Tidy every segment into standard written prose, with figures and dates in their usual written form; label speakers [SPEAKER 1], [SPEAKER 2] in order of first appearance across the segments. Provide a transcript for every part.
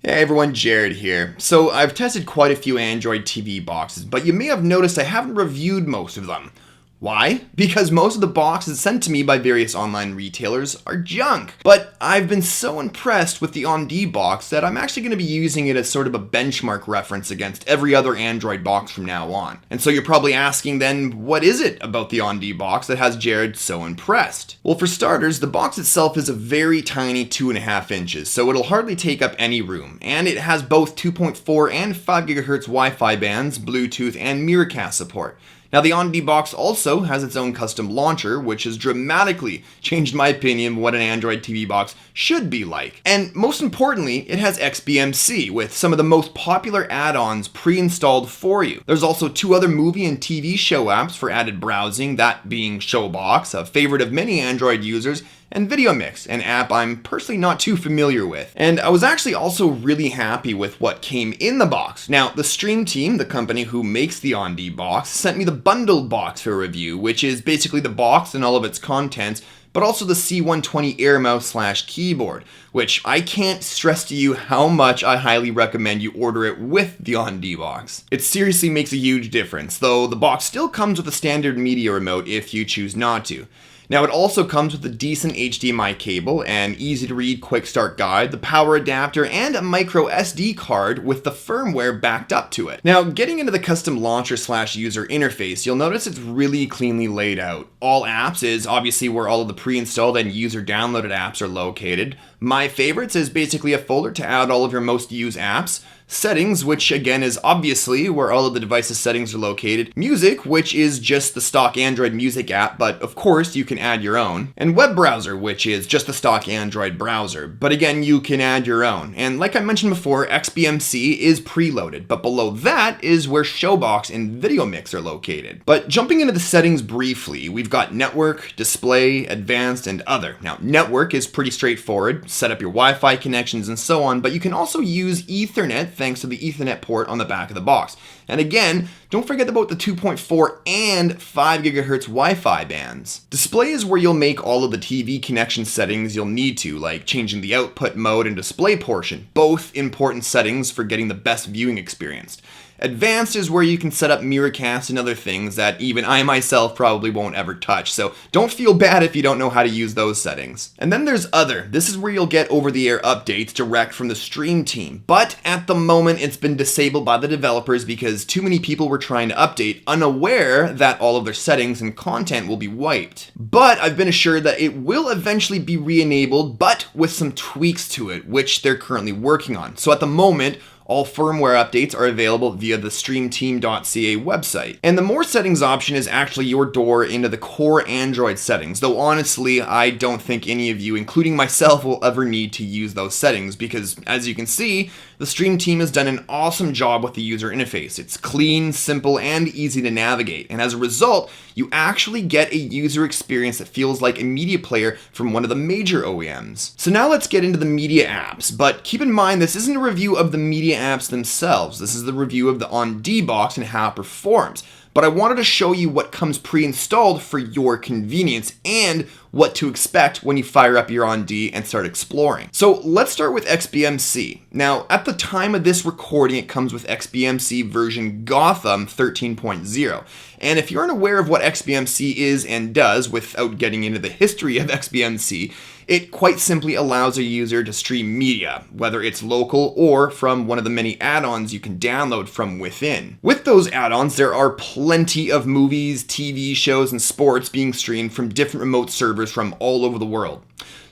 [SPEAKER 1] Hey everyone, Jared here. So I've tested quite a few Android TV boxes, but you may have noticed I haven't reviewed most of them. Why? Because most of the boxes sent to me by various online retailers are junk. But I've been so impressed with the onD box that I'm actually going to be using it as sort of a benchmark reference against every other Android box from now on. And so you're probably asking then, what is it about the onD box that has Jared so impressed? Well, for starters, the box itself is a very tiny 2.5 inches, so it'll hardly take up any room. And it has both 2.4 and 5 GHz Wi-Fi bands, Bluetooth, and Miracast support. Now, the onD box also has its own custom launcher, which has dramatically changed my opinion of what an Android TV box should be like. And most importantly, it has XBMC, with some of the most popular add-ons pre-installed for you. There's also 2 other movie and TV show apps for added browsing, that being ShowBox, a favorite of many Android users, and VideoMix, an app I'm personally not too familiar with. And I was actually also really happy with what came in the box. Now, the Stream team, the company who makes the onD box, sent me the bundled box for review, which is basically the box and all of its contents, but also the C120 Air Mouse / keyboard, which I can't stress to you how much I highly recommend you order it with the onD box. It seriously makes a huge difference, though the box still comes with a standard media remote if you choose not to. Now, it also comes with a decent HDMI cable, an easy-to-read quick start guide, the power adapter, and a micro SD card with the firmware backed up to it. Now, getting into the custom launcher / user interface, you'll notice it's really cleanly laid out. All apps is obviously where all of the pre-installed and user downloaded apps are located. My favorites is basically a folder to add all of your most used apps. Settings, which again is obviously where all of the device's settings are located. Music, which is just the stock Android music app, but of course you can add your own. And web browser, which is just the stock Android browser, but again you can add your own. And like I mentioned before, XBMC is preloaded, but below that is where ShowBox and VideoMix are located. But jumping into the settings briefly, we've got network, display, advanced, and other. Now, network is pretty straightforward. Set up your Wi-Fi connections and so on, but you can also use Ethernet thanks to the Ethernet port on the back of the box. And again, don't forget about the 2.4 and 5 GHz Wi-Fi bands. Display is where you'll make all of the TV connection settings you'll need to, like changing the output mode and display portion, both important settings for getting the best viewing experience. Advanced is where you can set up Miracast and other things that even I myself probably won't ever touch, so don't feel bad if you don't know how to use those settings. And then there's other. This is where you'll get over-the-air updates direct from the Stream team, but at the moment it's been disabled by the developers because too many people were trying to update, unaware that all of their settings and content will be wiped. But I've been assured that it will eventually be re-enabled, but with some tweaks to it, which they're currently working on. So at the moment, all firmware updates are available via the streamteam.ca website. And the more settings option is actually your door into the core Android settings, though honestly, I don't think any of you, including myself, will ever need to use those settings because, as you can see, the Stream team has done an awesome job with the user interface. It's clean, simple, and easy to navigate. And as a result, you actually get a user experience that feels like a media player from one of the major OEMs. So now let's get into the media apps, but keep in mind this isn't a review of the media apps themselves. This is the review of the onD box and how it performs. But I wanted to show you what comes pre-installed for your convenience and what to expect when you fire up your onD and start exploring. So let's start with XBMC. Now, at the time of this recording, it comes with XBMC version Gotham 13.0. And if you're unaware of what XBMC is and does without getting into the history of XBMC, it quite simply allows a user to stream media, whether it's local or from one of the many add-ons you can download from within. With those add-ons, there are plenty of movies, TV shows, and sports being streamed from different remote servers from all over the world.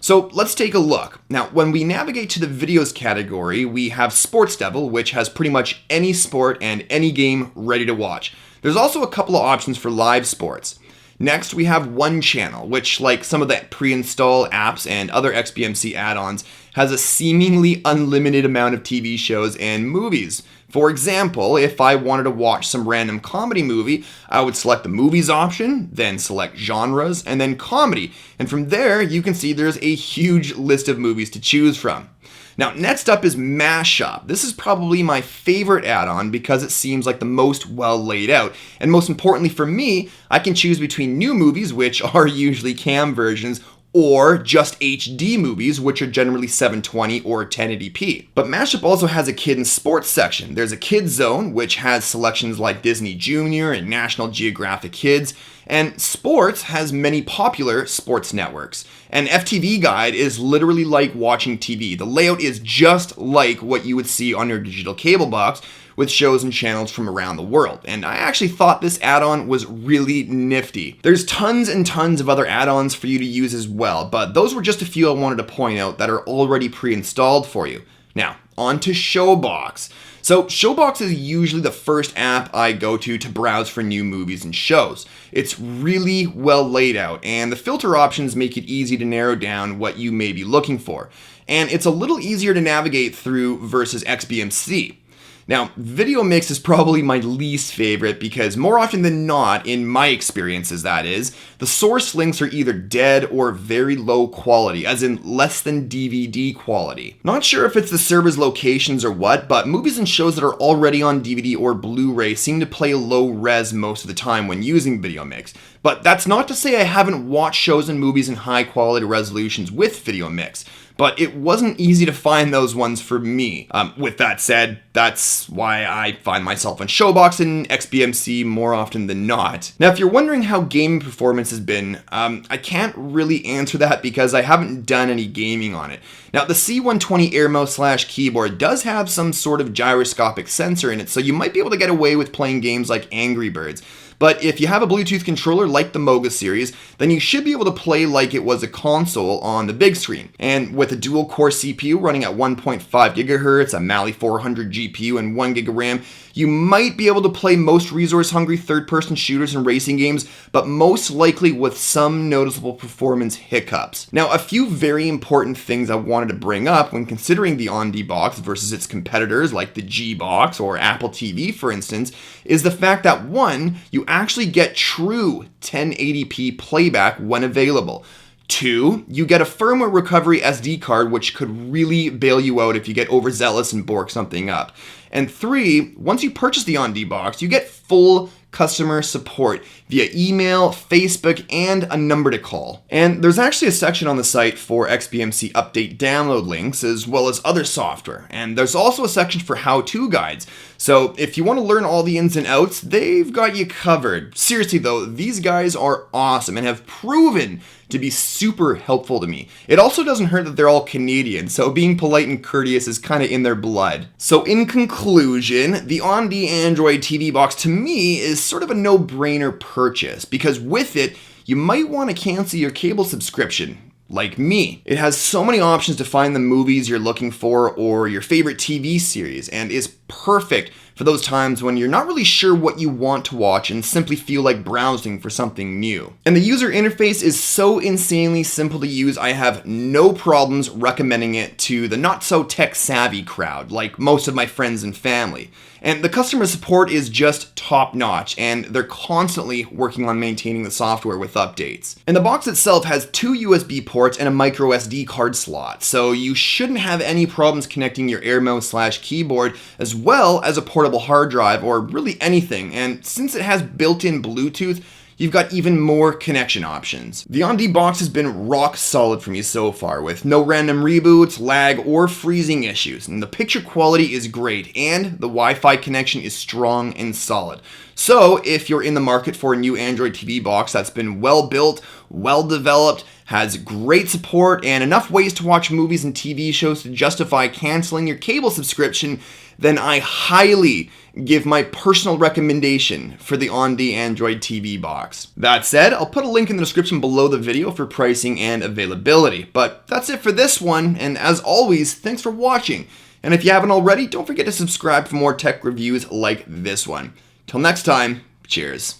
[SPEAKER 1] So let's take a look. Now, when we navigate to the videos category, we have Sports Devil, which has pretty much any sport and any game ready to watch. There's also a couple of options for live sports. Next, we have One Channel, which, like some of the pre-install apps and other XBMC add-ons, has a seemingly unlimited amount of TV shows and movies. For example, if I wanted to watch some random comedy movie, I would select the movies option, then select genres, and then comedy. And from there, you can see there's a huge list of movies to choose from. Now, next up is Mashup. This is probably my favorite add-on because it seems like the most well laid out. And most importantly for me, I can choose between new movies, which are usually cam versions, or just HD movies, which are generally 720 or 1080p. But Mashup also has a kid and sports section. There's a kids zone, which has selections like Disney Junior and National Geographic Kids, and sports has many popular sports networks. An FTV guide is literally like watching TV. The layout is just like what you would see on your digital cable box, with shows and channels from around the world. And I actually thought this add-on was really nifty. There's tons and tons of other add-ons for you to use as well, but those were just a few I wanted to point out that are already pre-installed for you. Now, on to ShowBox. So ShowBox is usually the first app I go to browse for new movies and shows. It's really well laid out, and the filter options make it easy to narrow down what you may be looking for. And it's a little easier to navigate through versus XBMC. Now, video mix is probably my least favorite because more often than not, in my experiences that is, the source links are either dead or very low quality, as in less than DVD quality. Not sure if it's the server's locations or what, but movies and shows that are already on DVD or Blu-ray seem to play low res most of the time when using video mix. But that's not to say I haven't watched shows and movies in high quality resolutions with video mix. But it wasn't easy to find those ones for me. With that said, that's why I find myself on ShowBox and XBMC more often than not. Now, if you're wondering how gaming performance has been, I can't really answer that because I haven't done any gaming on it. Now, the C120 Air Mouse / keyboard does have some sort of gyroscopic sensor in it, so you might be able to get away with playing games like Angry Birds. But if you have a Bluetooth controller like the Moga series, then you should be able to play like it was a console on the big screen. And with a dual-core CPU running at 1.5 GHz, a Mali 400 GPU, and 1 GB of RAM, you might be able to play most resource-hungry third-person shooters and racing games, but most likely with some noticeable performance hiccups. Now, a few very important things I wanted to bring up when considering the onD box versus its competitors like the G box or Apple TV, for instance, is the fact that one, you actually get true 1080p playback when available. 2, you get a firmware recovery SD card, which could really bail you out if you get overzealous and bork something up. And 3, once you purchase the onD box, you get full customer support via email, Facebook, and a number to call. And there's actually a section on the site for XBMC update download links as well as other software. And there's also a section for how-to guides. So if you want to learn all the ins and outs, they've got you covered. Seriously though, these guys are awesome and have proven to be super helpful to me. It also doesn't hurt that they're all Canadian, so being polite and courteous is kind of in their blood. So in conclusion, the onD Android TV box to me is sort of a no-brainer purchase because with it, you might want to cancel your cable subscription. Like me. It has so many options to find the movies you're looking for or your favorite TV series and is perfect for those times when you're not really sure what you want to watch and simply feel like browsing for something new. And the user interface is so insanely simple to use, I have no problems recommending it to the not so tech savvy crowd like most of my friends and family. And the customer support is just top notch, and they're constantly working on maintaining the software with updates. And the box itself has 2 USB ports and a micro SD card slot, so you shouldn't have any problems connecting your Air Mouse / keyboard as well as a portable hard drive or really anything. And since it has built-in Bluetooth, you've got even more connection options. The onD box has been rock solid for me so far, with no random reboots, lag, or freezing issues. And the picture quality is great, and the Wi-Fi connection is strong and solid. So if you're in the market for a new Android TV box that's been well built, well developed, has great support, and enough ways to watch movies and TV shows to justify canceling your cable subscription, then I highly give my personal recommendation for the onD Android TV box. That said, I'll put a link in the description below the video for pricing and availability. But that's it for this one, and as always, thanks for watching. And if you haven't already, don't forget to subscribe for more tech reviews like this one. Till next time, cheers.